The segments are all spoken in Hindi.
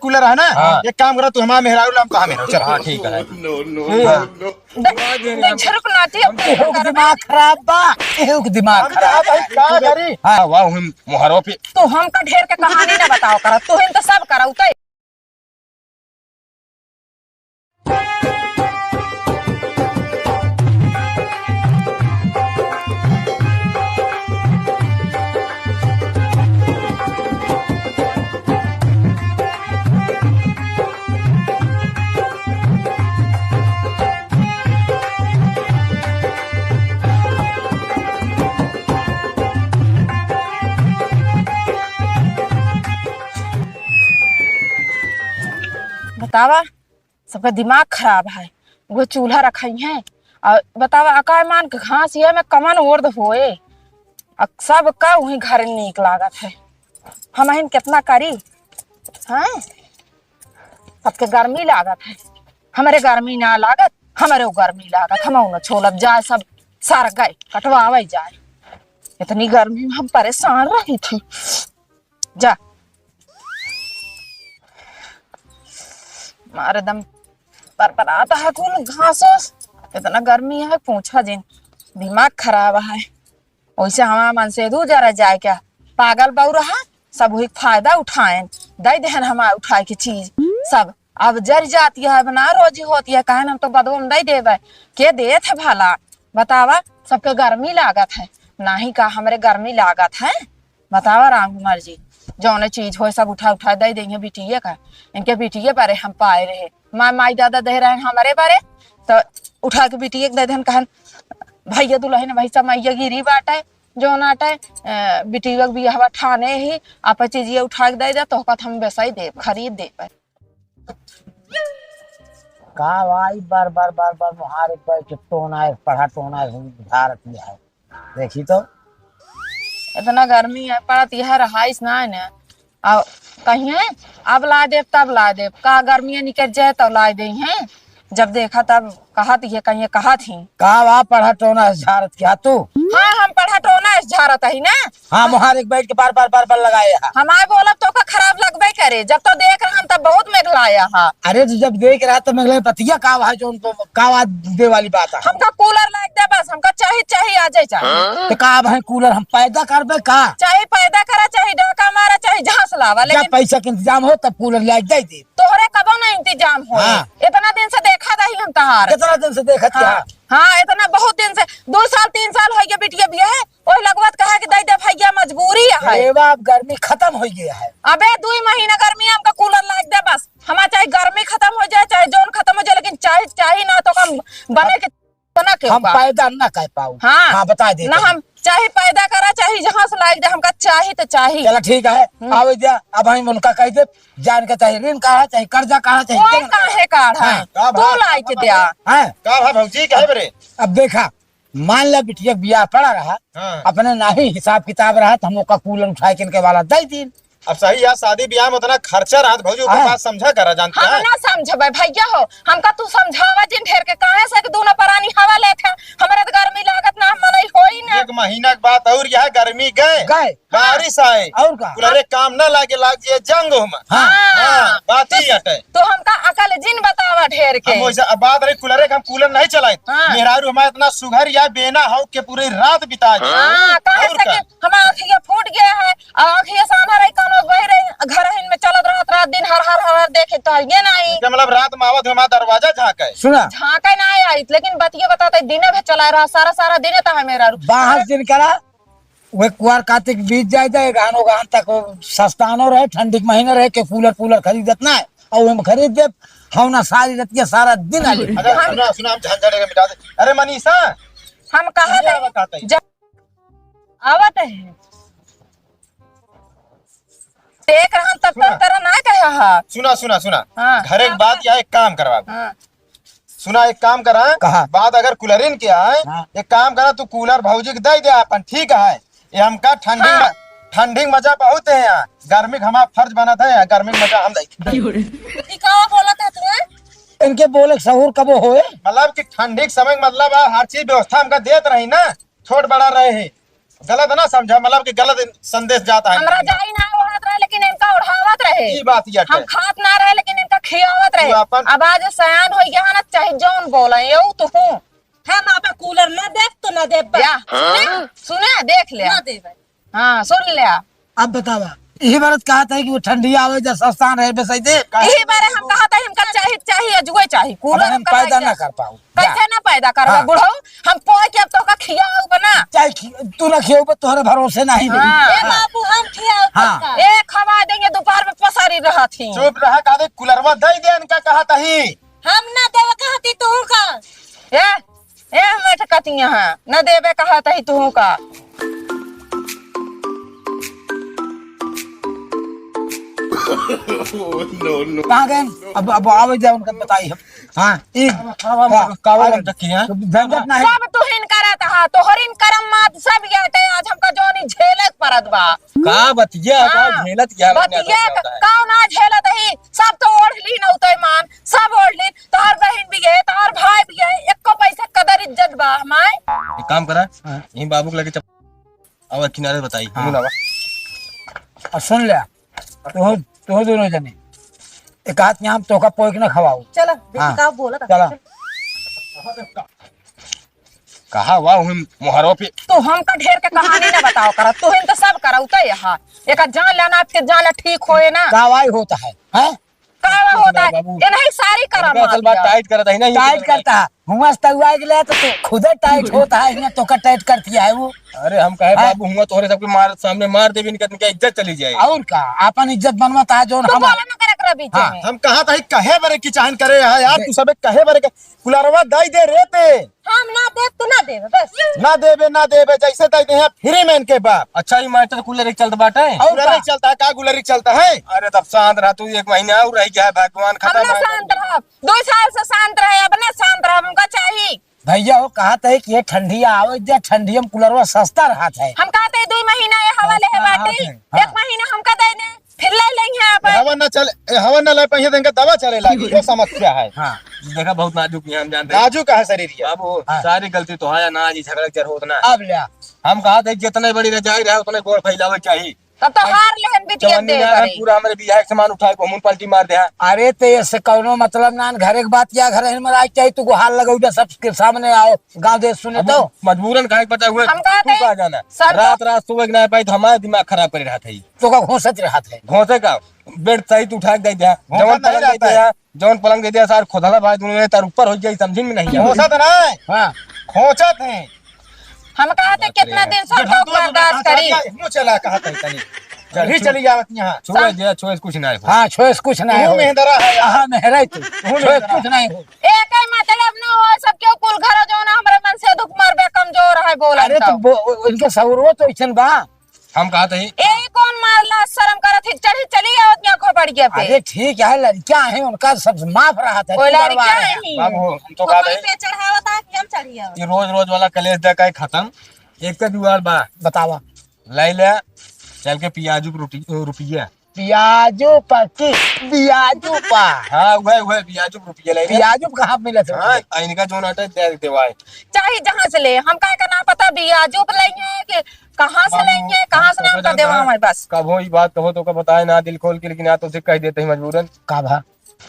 कूलर है ना। एक काम करो, तू हमारा मेहरारू लाम कहा मेहरारू चल। हाँ ठीक है। झड़क नाती एहू के दिमाग खराब बा, एहू के दिमाग खराब। क्या करी? हाँ वाह हम मुहारों पे तो हमका ढेर के कहानी ना बताओ कर, तू तो सब कराऊ तय। बतावा, सबका दिमाग खराब है। वो चूल्हा रखी है और बतावा अकाय मान के घास ये में कमन ओर्द होए, सब का वही घर नीक लागत है। हम हिन कितना करी हैं, सबके गर्मी लागत है। हमारे गर्मी ना लागत, हमारे गर्मी लागत। हम न छोलब जाए, सब सार गए कटवावे जाए। इतनी गर्मी में हम परेशान रही थी। जा मारे दम पर आता है कुल घास। इतना गर्मी है पूछा जिन, दिमाग खराब है। वैसे हमारा मन से दू जरा जाए क्या, पागल बहु रहा सब वही फायदा उठाए दे देहन हमारा उठाए की चीज सब। अब जर जाती है बना रोजी होती है, कहे हम तो बदबू में दे देवे के दे थे भला। बतावा, सबके गर्मी लागत है नाही का हमारे गर्मी लागत है। बतावा राम कुमार जी, जौने चीज हो सब उठा उठा दे देंगे बिटिया का। इनके बिटिया बारे हम पाए रहे, माई दादा दे रहे हैं हमारे बारे, तो उठा के बिटिया दे देन कहन भैया दुल्हन भाई सब मैया गिरी बाटे जो नाटे बिटिया भी हवा ठाने ही आप चीज ये उठा के दे दे तो हम वैसा ही दे खरीद दे पाए। का भाई बार बार बार बार मुहार पर टोना है, पढ़ा टोना है, भारत है। देखी तो इतना गर्मी है, पड़त यह रहाइस ना है ना। अब कहीं है अब ला दे तब ला दे, का गर्मी निकल जाए तो ला दे हैं। जब देखा तब कहा थी कहीं कहा थी का वहाँ पढ़ा टोना है झारत क्या तू? हाँ हम पढ़ा टोना इस झारत ही ना। हाँ मुहार एक बैठ के बार बार बार बार लगाए है। हमारे बोलब तो का खराब लगबे करे, जब तो देख रहे हम तब बहुत मेघलाया हा। अरे तो जब देख रहा तो मैं पतिया का है जो उनको का दे वाली बात है। हमका कूलर लाग दे बस, हमका चाहिए आ जाए चाहिए। तो का भाई कूलर हम पैदा करबे का? चाहे पैदा करा, चाहे डाका मारा, चाहे झांस लावा, जब लेकिन पैसा के इंतजाम हो तब कूलर लाग दे दे। तोहरे कबो ना इंतजाम हो। हाँ। इतना दिन से देखा था ही हम तहार। कितना दिन से देखत हाँ, हाँ इतना बहुत दिन से 2 साल 3 साल हो गया बिटिया भी है। ओए लगवत कहा कि दे दे भैया मजबूरी है। अरे बाप गर्मी खत्म हो गया है। अबे 2 महीना गर्मी हमका कूलर लाग दे बस। हमारा चाहे गर्मी खत्म हो जाए चाहे जोन खत्म हो जाए, लेकिन चाहे ना तो हम बने के बना के हम पैदा ना कर पाऊ। हाँ, हाँ बता दे ना हम चाहे पैदा करा चाहे जहाँ से लाग दे, हमका चाहे तो चाहे। चलो ठीक है, आओ जा अब हम उनका कह दे जान के चाहे ऋण कहा चाहे कर्जा कहा कोई चाहे काहे काढ़ा हाँ, तू लाई के दिया है। का भाई भौजी कहे बरे? अब देखा मान ला बिटिया ब्याह पड़ा रहा, अपने नहीं हिसाब किताब रहा तो हम का कूलर उठाए के इनके वाला दे दिन। अब सही यार, शादी ब्याह में उतना खर्चा रहा भौजी, ऊपर बात समझा करा जानते हम हैं। ना समझबे भैया हो, हमका तू समझावा जिन ढेर के काहे से कि दोनों परानी हवा लेथे। हमरे तो गर्मी लागत ना, मनई होई ना। 1 महीना के बाद और यह गर्मी गए बारिश आए और का कूलर काम न लागे, लाग जाए जंग में। हाँ, बात ही हटे। तो हमका अकल जिन बतावा ढेर के। हम वैसे अब बात रही कूलर, हम कूलर नहीं चलाए। हाँ। मेहरारू हमारा इतना सुघर या बेना हो के पूरी रात बिता जाए। हाँ, काहे से कि हमारा आँखिया फूट गया है और आँखिया साना रही कानो बह रही, घर हिन में चलत रात दिन हर देखे तो ये नहीं मतलब रात में आवत हमारा दरवाजा झाँके सुना झाँका नहीं आई, लेकिन बतिया बताते दिने भर चला रहा, सारा दिन था मेरा। बाहर दिन करा वे कुआर कार्तिक बीत जाए जाए गानो गान तक सस्तानो रहे, ठंडी के महीने रहे के कूलर खरीदत ना है और हम खरीद दे हम ना सारी रतिया सारा दिन आली। सुना सुना हम झंझट मिटा दे। अरे मनीषा हम कहा आवत है देख रहा तब तक तरह ना कहे हा। सुना सुना सुना हाँ। घर एक बात या एक काम करवा। हाँ। सुना एक काम करा, कहा? बात अगर कूलरिन के आए, हाँ। एक काम करा तू कूलर भौजी के दे दे अपन, ठीक है? ये हमका ठंडी हाँ। ठंडी मजा बहुत है यहाँ, गर्मी का हमारा फर्ज बना था, गर्मी का मजा हम बोला था तू इनके बोले सहूर कब होए मतलब कि ठंडी के समय मतलब हर चीज व्यवस्था हमका देत रही ना, छोट बड़ा रहे है, गलत ना समझा, मतलब कि गलत संदेश जाता है। हमरा जाई ना वहां रहे लेकिन इनका उड़ावत रहे, ई बात ये हम खात ना रहे लेकिन इनका खियावत रहे। तू अपन- अब आज सयान हो गया ना, चाहे जौन बोले ये तो हूँ। हम आपा कूलर न देख तो न दे बस। या सुने देख लिया, न दे भाई। हाँ सुन लिया। अब बतावा यही बात कहा था कि वो ठंडी आवे जब सस्ता रहे बेसई दे यही बारे हम कहा था हमका चाहिए अजुए चाहिए कूलर। हम पैदा ना कर पाऊ कैसे ना पैदा करवा हाँ। बुढ़ऊ, हम पोए के अब तो का खियाऊ बना। चाहे तू ना खियो तोहरे भरोसे नहीं दे हाँ। ए बाबू हम खियाओ हाँ। पक्का। ए खवा देंगे, दोपहर में पसारी रहा थी। चुप रहा का दे कुलरवा दे दे इनका कहा तही। हम न देवे कहती तू का। ए मैं ठकती यहाँ न देवे कहा तही तू का। कहाँ गए अब आवे जाए उनका बताई हम हाँ कावल रखी है झंझट नहीं सब तुहिन करत हा, तोहरिन करम मात सब याटे आज हमका जोनी झेलत परत बा। का बतिया का हाँ। झेलत क्या बतिया कौन आज झेलत ही, सब तो ओढ़ली न उतय मान, सब ओढ़ली। तोहर बहन भी गए, तोहर भाई भी गए, एको पैसा कदर इज्जत बा हमाय। एक काम करा यही बाबू को लेके अब किनारे बताई और सुन लिया तो दोनों जने एक हाथ यहाँ तो का पोइक ना खवाओ चलो हाँ। देखा बोला था। चला कहा हुआ हम मुहारों पे तू हमका ढेर के कहानी न बताओ कर, तुहिन तो सब करौते यहाँ। एक जान लेना फिर जान ठीक होए ना, कावाई होता है हैं कावा होता है बाबू। ये नहीं सारी करम असल बात टाइट करता है ना टाइट करता है हुआ तगुआ गया तो खुद टाइट होता है यहाँ तो का टाइट करती है वो अरे हम कहे बाबू हुआ तोहरे सबके मार सामने मार दे भी नहीं करते क्या इज्जत चली जाएगी। और का अपन इज्जत बनवाता है जो तू हम बोला न करे कर बीच हाँ, में। हम कहा था कहे बरे की चाहन करे है यार तू सबे कहे बरे के कुलरवा दई दे रेते हम ना दे तू ना दे बस। ना देबे जैसे दई दे हैं फ्री में इनके बाप। अच्छा ये मास्टर कूलर एक चलता बाटा है। और गुलरी चलता है का गुलरी चलता है। अरे तब शांत रहा तू, एक महीना और रह गया है भगवान हम खत्म ना शांत रह, 2 साल से शांत रहे, अब ना शांत रह, हमका चाहिए। भैया वो कहा था कि ये ठंडिया आवे जा ठंडिया में कूलरवा सस्ता रहा है हम कहते 2 महीना ये हवाले है बाटी, हाँ। 1 महीना हमका दे दे, फिर ले लेंगे आप। हवा न ले पहिए देंगे दवा चले लागी ये समस्या है। हाँ देखा बहुत नाजुक है हम जानते हैं नाजुक है शरीर ये। बाबू हाँ। सारी गलती तो है ना, जी झगड़ा चर होत ना। अब लिया हम कहा था जितने बड़ी रजाई रहे उतने गोड़ फैलावे चाहिए। तब तो हार लेहन बिटिया जवानी दे में हम करी। पूरा हमारे बियाह के सामान उठाए को मुंह पलटी मार दे हैं। अरे तो ऐसे कौनो मतलब ना घर एक बात क्या घर में आई चाहिए तू हाल लगाऊ सबके सामने आओ गांव देश सुने तो मजबूरन काहे पता हुए हम कहा तू थे, कहाँ जाना सब- रात सुबह ना पाई तो हमारा दिमाग खराब कर रहा था ये। तो का घोसत रहा था घोंसे का बेड सही तू उठा के दे दिया, घोंसा जवन नहीं पलंग दे रहता है। दिया, जवन पलंग दे दिया सार खोदला भाई दोनों तार ऊपर हो जाए समझ में नहीं आया। खोसत नहीं हाँ खोचत है। हम कहते कितना दिन सब लोग बर्दाश्त करी। मुंह चला कहा तनी चली चली जावत यहाँ छुए दिया छुए कुछ नहीं हो। हाँ छोस कुछ नहीं मुंह हो में दरा है। हाँ मेहरा तू छोस कुछ नहीं हो एक ही मतलब न हो, सबके कुल घर जो ना हमारे मन से दुख मरबे कमजोर है बोला अरे तो इनके सौरव तो इसन बा हम कहा था ए कौन मारला शर्म करत ही चढ़ी चली आवत यहाँ खोपड़िया पे। अरे ठीक है लड़कियां हैं उनका सब माफ रहा था कोई लड़कियां नहीं। बाबू हम तो कहा था कोई पे चढ़ावा था कि हम चढ़िया। ये रोज रोज वाला कलेश दे का खत्म। एक का जुआर बा बतावा लाई ले चल के पियाजू रुपया। पियाजो पकी पियाजो पा हाँ वह पियाजू रुपया ले ले। पियाजो कहाँ मिले थे हाँ इनका जो नाटक दे देते वाई चाहे जहाँ से ले, हम का ना पता बियाजू पे लेंगे कि कहाँ से लेंगे, कहाँ से नाम का देवा हमारे पास। कब हो ये बात कहो तो कब बताए ना दिल खोल के, लेकिन या तो उसे कह देते हैं मजबूरन। का भा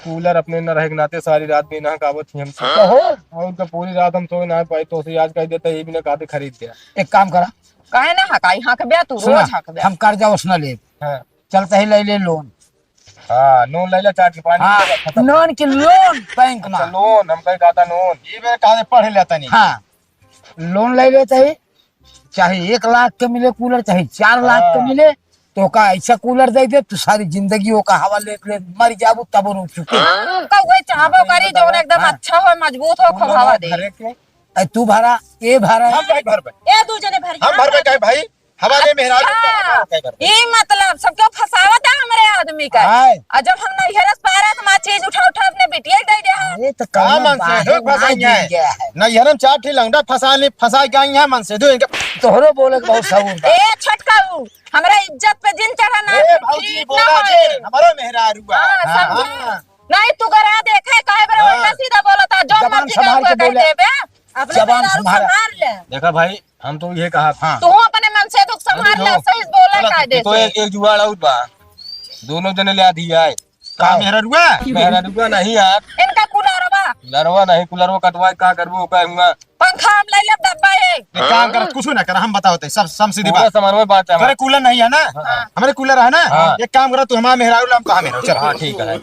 कूलर अपने न रहे के नाते सारी रात भी ना कावत थी हमसे कहो और उनका पूरी रात हम सो ना पाए तो उसे आज कह देता ये भी ना कहते खरीद दिया। एक काम करा कहे ना हकाई हक बे तू सुना रोज हक बे। हम कर्जा उसने ले हाँ चलते ही ले लोन हाँ लोन ले ले चाट के पानी हाँ पीएगा, खत्म। लोन की लोन बैंक अच्छा में लोन हम कहीं कहता लोन ये बेर कहा पढ़ लेता नहीं। हाँ लोन ले लेते ही चाहे 1 लाख के मिले कूलर चाहे 4 लाख के हाँ। मिले तो का ऐसा कूलर दे दे तो सारी जिंदगी वो का हवा ले मर जाबू तब रो चुके का वही चाहबो करी जो एकदम अच्छा हो, मजबूत हो, खूब हवा दे। घरे के ऐ तू भरा ये भरा हम कहे घर पे ए दू जने भर हम घर पे कहे भाई हमारे मेहराज अच्छा, ये मतलब सबके फसावत है हमारे आदमी का। हाय। और जब हम नैहरस पारा तो चीज उठा उठा अपने बिटिया दे दे। अरे तो कहा कौनो मन से बाहर धोख ना फसाई गिर गया है है नहीं हरम 4 ठी लौंडा फसा के आई है मन से दो इनका। तोहरो बोले के बहुत सबूर बा। ए छटकाऊ हमरा इज्जत पे जिन चढ़ा ना ए भौजी ठीक बोला ना जे होए। हमारो मेहराज हुआ। हाँ, समझा। हाँ। नहीं तू गरा देखे काहे बरे हाँ। उल्टा सीधा बोला था जो जबान मर्जी संभाल का के कह बोले। देबे। अपने जबान मेहरारू संभाल। संभाल ले। देखा भाई हम तो ये कहा था तू अपने मन से दुख संभाल ले, सही बोला कायदे तो से। एक जुगाड़ और बा दोनों जने ले आधी आए। का मेहरा रुआ मेहरा रुका नहीं यार, इनका कूलरवा लरवा नहीं कुलरवा कटवा का करबो कहूंगा। पंखा हम ले लेब डब्बा है। एक काम कर, कुछ ना कर, हम बताओते सब सीधी पूरा बात। सामान में बात है तेरे कूलर नहीं है ना, हमारे कूलर है ना। हाँ। एक काम करो, तू हमारा मेहरारू ला, हम कहा मेहरारू। चल हाँ ठीक है।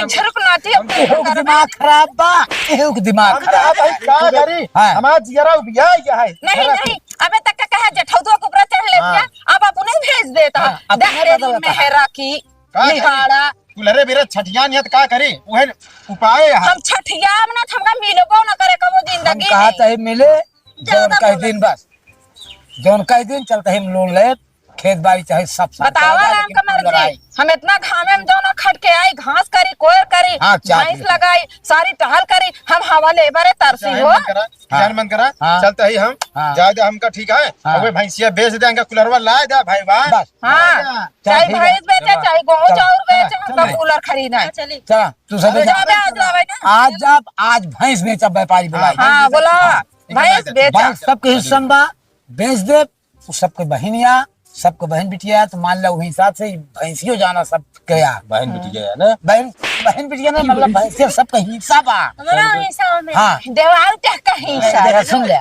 झड़क नाटी एहू के दिमाग खराब बा, एहू के दिमाग हम खराब। कहा भाई का करी, हाँ। हमारा जियरा उबिया है। नहीं नहीं, अबे तक का कहा जठौदवा को ऊपर चढ़ ले गया, अब अपने भेज देता। हाँ, अब देख तुम्हें तेरी पता होता है। मेहरा की का करी? निहाड़ा कूलरे बेरे छठिया नहीं है तो का करी, वह उपाय है। हम छठिया ना हमका मिलबो ना करे कबो हम जिंदगी कहा में। चाहे मिले जौन कई दिन, बस जौन कई दिन चलते हम लोन ले, खेत बाड़ी चाहे सब साथ बतावा चला जाए, राम लेकिन का कूलर आई। मर्जी। हम इतना घामे में दोनों खट के आई, घास करी, कोयर करी, हाँ, चाट भैंस ली। लगाई, सारी टहल करी, हम हवा लेबरे तरसी हो। जान मन करा, हाँ। चलते ही हम हाँ। जायदा हमका ठीक है। हाँ। अब भैंसिया बेच देंगे, कूलरवा ला दे भाई वाह। बस हाँ, चल, चाहे ठीक है। भैंस बेचे, चल, चाहे गेहूं चल, चाउर बेचे, चल, हमका चल। कूलर खरीदना है। चली चला तू सब अरे जा। जाबे आज लावे ना। आज जब आज भैंस बेचा व्यापारी बुलाई, हाँ बोला भैंस बेचा। भैंस सबके हिस्सा में बा, बेच दे। उ सबके बहनिया, सबके बहन बिटिया, तो मान लो वही हिसाब से भैंसियो जाना सब गया। बहन बेटी गया ना। बहन बहन बिटिया ना, मतलब भैंसिया सबका हिस्सा बा। हमारा हिस्सा में हाँ देवाल क्या कहीं देखा, सुन ले,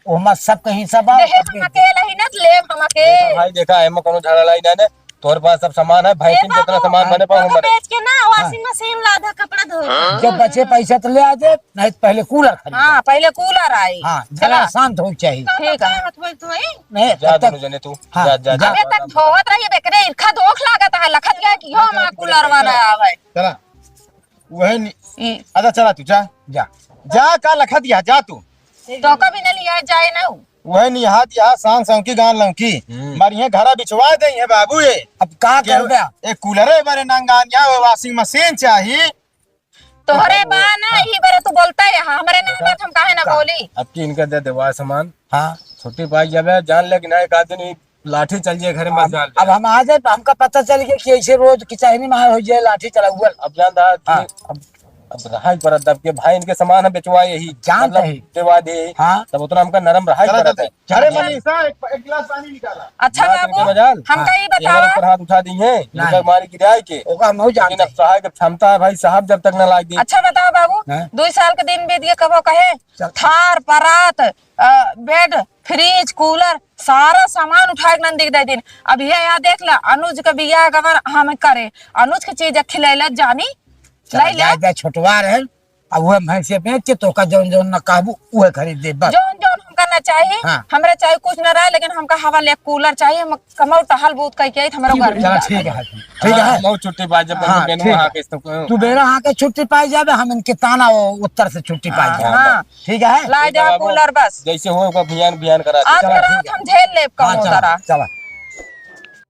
ओमा सबका हिस्सा बा। देहे हम अकेले ही ना लेब हम अकेले। भाई देखा है, मैं कोनो झगड़ा लाई ना ने, तोर पास सब सामान है, भैंस ए जितना बाबू, सामान बने पाऊं ओको बने। बेच के ना वॉशिंग मशीन ला दे कपड़ा धोए। जब बचे पैसा तो ले आ दे, नहीं तो पहले कूलर खरीद। हाँ पहले कूलर आई। हाँ जरा शांत हो चाहिए। ठीक है। हाथ में धोए। नहीं जा तब दोनों तक जने तू, हाँ, जा जा जा। अबे तक धोवत रही बेकरे, इनका दोख लागत है, लखत गया कि हो हमारा कूलर वाला आवे। चला वह नहीं, ई, अच्छा चला तू जा जा। जा, का लखा दिया, जा तू। तो कभी न लिया जाए ना। वह नहीं हाथ यहाँ सांग सौंकी गान लौकी मारी है, घरा बिछवा दे है बाबू। ये अब का कर दे? एक कूलर है बारे नंगानिया, वो वॉशिंग मशीन चाहिए। तोहरे बा ना ही बारे तू बोलता है, हमारे ना बात हम काहे ना बोली। अब की इनका दे देवा सामान, हाँ छुट्टी पाई जावे, जान ले कि ना एक आदमी लाठी चल जाए घर में, जान ले। अब हम आ जाए, हमका पता चल गया कि ऐसे रोज किचाहनी में हो जाए लाठी चला हुआ। अब जान था हाँ। कि अब रहा ही परत, अब के भाई इनके सामान हम बेचवाए यही, जानते हैं। देवा दे। हाँ। तब उतना हमका नरम रहा ही चला परत चलते। है। अरे मनीषा, एक गिलास पानी निकाला। अच्छा बात बाबू इनके मजाल। हमका ये ये हमारे बतावा, ऊपर हाथ उठा दी है, इनका मारी गिराए के। ओका हम हो लेकिन जानते अब सहाय की क्षमता है भाई साहब, जब तक न लाग दी। अच्छा बताओ बाबू, हाँ? 2 साल के दिन बीत गए, कबो कहे चल। थार परात बेड फ्रिज कूलर सारा सामान उठाए के नंदी दे दिन। अब ये यहाँ देख ला, अनुज के बियाह अगर हम करे, अनुज के चीज खिलैला जानी लाई ला, जाए छोटवा रहे। अब वह भैंसे बेच के तो का जौन जौन न कहबू वह खरीद दे बस। जोन जोन हमका ना चाहिए। हाँ। हमरे चाहिए कुछ न रहा, लेकिन हमका हवा ले कूलर चाहिए। हम कमौ टहल बूत कह के हमारा घर चला ठीक है, ठीक है। बहुत छुट्टी पा जब हाँ, बेनू ठीक है। वहाँ के इस्तो- तू बेरा हाँ के छुट्टी पाई जाबे, हम इनके ताना वो उत्तर से छुट्टी पाई जाबे। हाँ ठीक है। ला जा बाबू, कूलर बस। जैसे हो अभियान करा दे। आज चलो, रात ठीक है। हम झेल लेब हाँ कमो चला तरह। चला।